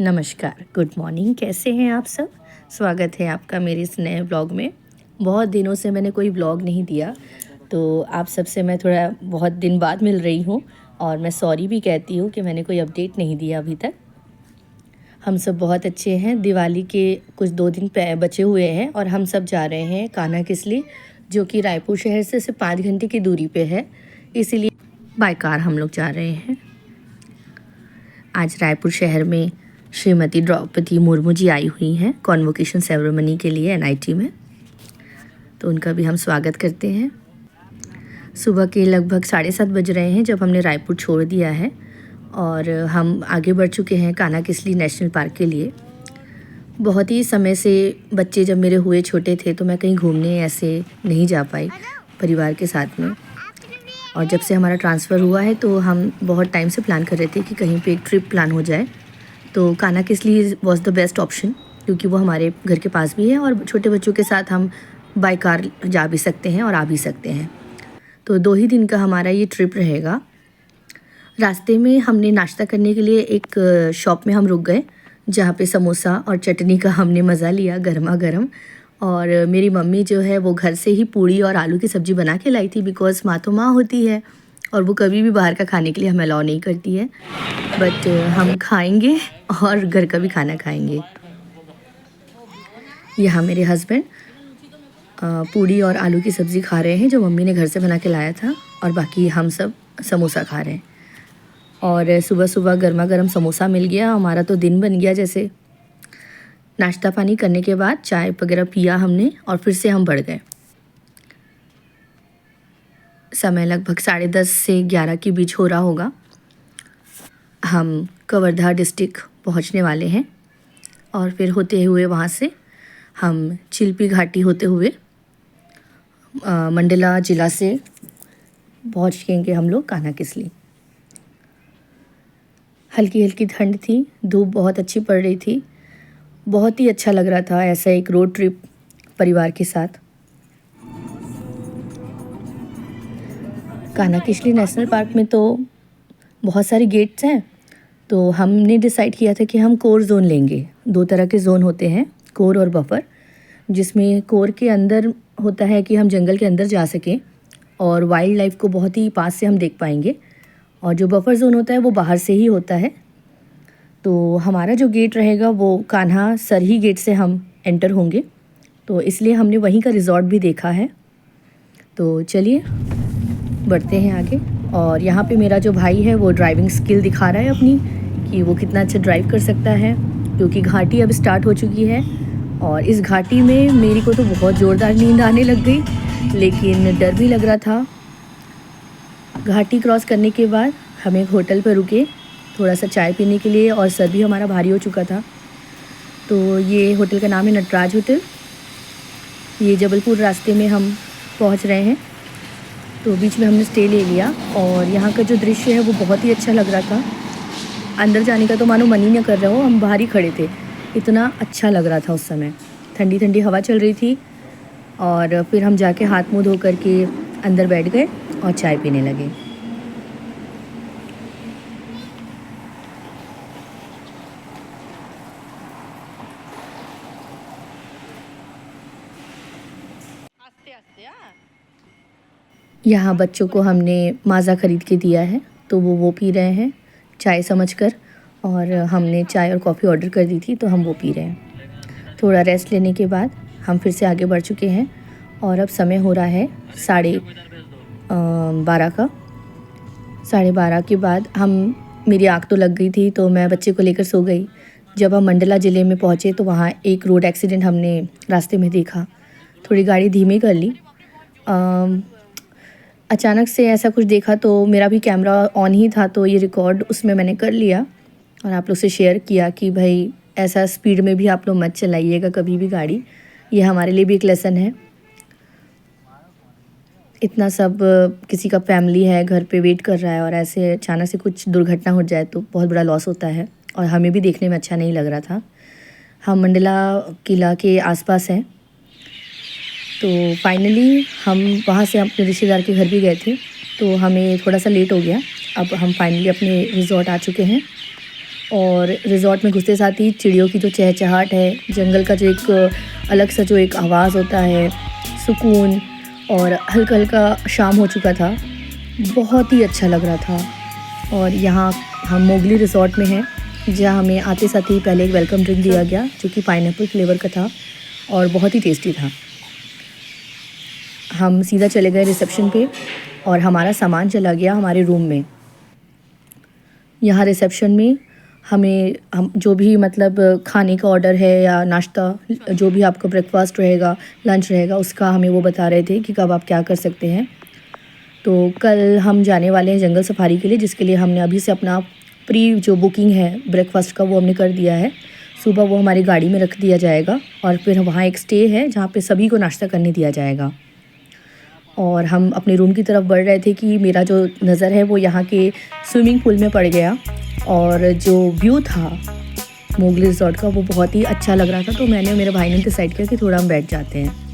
नमस्कार, good morning. कैसे हैं आप सब? स्वागत है आपका मेरे इस नए व्लॉग में। बहुत दिनों से मैंने कोई व्लॉग नहीं दिया, तो आप सबसे मैं थोड़ा बहुत दिन बाद मिल रही हूँ और मैं सॉरी भी कहती हूँ कि मैंने कोई अपडेट नहीं दिया अभी तक। हम सब बहुत अच्छे हैं। दिवाली के कुछ 2 दिन बचे हुए हैं और हम सब जा रहे हैं कान्हा किसली, जो कि रायपुर शहर से सिर्फ 5 घंटे की दूरी पे है, इसीलिए बाय कार हम लोग जा रहे हैं। आज रायपुर शहर में श्रीमती द्रौपदी मुर्मू जी आई हुई हैं कॉन्वोकेशन सेरेमनी के लिए एनआईटी में, तो उनका भी हम स्वागत करते हैं। सुबह के लगभग 7:30 बज रहे हैं जब हमने रायपुर छोड़ दिया है और हम आगे बढ़ चुके हैं कान्हा किसली नेशनल पार्क के लिए। बहुत ही समय से बच्चे जब मेरे हुए छोटे थे तो मैं कहीं घूमने ऐसे नहीं जा पाई परिवार के साथ में, और जब से हमारा ट्रांसफ़र हुआ है तो हम बहुत टाइम से प्लान कर रहे थे कि कहीं पे एक ट्रिप प्लान हो जाए। तो Kanha Kisli was the best option, क्योंकि वो हमारे घर के पास भी है और छोटे बच्चों के साथ हम बाय कार जा भी सकते हैं और आ भी सकते हैं। तो 2 ही दिन का हमारा ये ट्रिप रहेगा। रास्ते में हमने नाश्ता करने के लिए एक शॉप में हम रुक गए, जहाँ पे समोसा और चटनी का हमने मज़ा लिया गरमा गर्म। और मेरी मम्मी जो है वो घर से ही पूड़ी और आलू की सब्ज़ी बना के लाई थी, बिकॉज़ माँ तो माँ होती है और वो कभी भी बाहर का खाने के लिए हमें अलाउ नहीं करती है। बट हम खाएंगे और घर का भी खाना खाएंगे। यहाँ मेरे हस्बैंड पूड़ी और आलू की सब्ज़ी खा रहे हैं जो मम्मी ने घर से बना के लाया था, और बाकी हम सब समोसा खा रहे हैं। और सुबह सुबह गर्मा गर्म समोसा मिल गया, हमारा तो दिन बन गया जैसे। नाश्ता पानी करने के बाद चाय वगैरह पिया हमने और फिर से हम बढ़ गए। समय लगभग 10:30 से 11 के बीच हो रहा होगा। हम कवर्धा डिस्ट्रिक्ट पहुंचने वाले हैं और फिर होते हुए वहां से हम चिल्पी घाटी होते हुए मंडला ज़िला से पहुंचेंगे हम लोग कान्हा किसली। हल्की हल्की ठंड थी, धूप बहुत अच्छी पड़ रही थी, बहुत ही अच्छा लग रहा था ऐसा एक रोड ट्रिप परिवार के साथ। कान्हा किसली नेशनल पार्क में तो बहुत सारे गेट्स हैं, तो हमने डिसाइड किया था कि हम कोर जोन लेंगे। 2 तरह के जोन होते हैं, कोर और बफर, जिसमें कोर के अंदर होता है कि हम जंगल के अंदर जा सकें और वाइल्ड लाइफ को बहुत ही पास से हम देख पाएंगे, और जो बफर जोन होता है वो बाहर से ही होता है। तो हमारा जो गेट रहेगा वो कान्हा सरही गेट से हम एंटर होंगे, तो इसलिए हमने वहीं का रिज़ॉर्ट भी देखा है। तो चलिए बढ़ते हैं आगे। और यहाँ पे मेरा जो भाई है वो ड्राइविंग स्किल दिखा रहा है अपनी, कि वो कितना अच्छा ड्राइव कर सकता है, क्योंकि घाटी अब स्टार्ट हो चुकी है। और इस घाटी में मेरी को तो बहुत ज़ोरदार नींद आने लग गई, लेकिन डर भी लग रहा था। घाटी क्रॉस करने के बाद हम एक होटल पर रुके थोड़ा सा चाय पीने के लिए, और सर भी हमारा भारी हो चुका था। तो ये होटल का नाम है नटराज होटल। ये जबलपुर रास्ते में हम पहुंच रहे हैं, तो बीच में हमने स्टे ले लिया। और यहाँ का जो दृश्य है वो बहुत ही अच्छा लग रहा था। अंदर जाने का तो मानो मन ही न कर रहा हो, हम बाहर ही खड़े थे, इतना अच्छा लग रहा था उस समय। ठंडी ठंडी हवा चल रही थी, और फिर हम जाके हाथ मुँह धो करके अंदर बैठ गए और चाय पीने लगे। यहाँ बच्चों को हमने माज़ा ख़रीद के दिया है, तो वो पी रहे हैं चाय समझकर, और हमने चाय और कॉफ़ी ऑर्डर कर दी थी तो हम वो पी रहे हैं। थोड़ा रेस्ट लेने के बाद हम फिर से आगे बढ़ चुके हैं, और अब समय हो रहा है 12:30 का। 12:30 के बाद मेरी आँख तो लग गई थी, तो मैं बच्चे को लेकर सो गई। जब हम मंडला ज़िले में पहुँचे तो वहाँ एक रोड एक्सीडेंट हमने रास्ते में देखा, थोड़ी गाड़ी धीमी कर ली। अचानक से ऐसा कुछ देखा, तो मेरा भी कैमरा ऑन ही था, तो ये रिकॉर्ड उसमें मैंने कर लिया और आप लोग से शेयर किया कि भाई ऐसा स्पीड में भी आप लोग मत चलाइएगा कभी भी गाड़ी, ये हमारे लिए भी एक लेसन है। इतना सब किसी का फैमिली है घर पे वेट कर रहा है, और ऐसे अचानक से कुछ दुर्घटना हो जाए तो बहुत बड़ा लॉस होता है, और हमें भी देखने में अच्छा नहीं लग रहा था। हम मंडला किला के आसपास हैं, तो फाइनली हम वहाँ से अपने रिश्तेदार के घर भी गए थे, तो हमें थोड़ा सा लेट हो गया। अब हम फाइनली अपने रिज़ॉर्ट आ चुके हैं और रिज़ॉर्ट में घुसते साथ ही चिड़ियों की जो चहचहाट है, जंगल का जो एक अलग सा जो एक आवाज़ होता है, सुकून और हल्का हल्का शाम हो चुका था, बहुत ही अच्छा लग रहा था। और यहाँ हम मोगली रिज़ॉर्ट में हैं, जहाँ हमें आते साथ ही पहले एक वेलकम ड्रिंक दिया गया जो कि पाइनएप्पल फ्लेवर का था और बहुत ही टेस्टी था। हम सीधा चले गए रिसेप्शन पे और हमारा सामान चला गया हमारे रूम में। यहाँ रिसेप्शन में हम जो भी मतलब खाने का ऑर्डर है या नाश्ता, जो भी आपका ब्रेकफास्ट रहेगा, लंच रहेगा, उसका हमें वो बता रहे थे कि कब आप क्या कर सकते हैं। तो कल हम जाने वाले हैं जंगल सफारी के लिए, जिसके लिए हमने अभी से अपना प्री जो बुकिंग है ब्रेकफास्ट का वो हमने कर दिया है। सुबह वो हमारी गाड़ी में रख दिया जाएगा और फिर वहाँ एक स्टे है जहाँ पे सभी को नाश्ता करने दिया जाएगा। और हम अपने रूम की तरफ बढ़ रहे थे कि मेरा जो नज़र है वो यहाँ के स्विमिंग पूल में पड़ गया और जो व्यू था मोगली रिज़ॉर्ट का वो बहुत ही अच्छा लग रहा था। तो मैंने और मेरे भाई ने डिसाइड किया कि थोड़ा हम बैठ जाते हैं।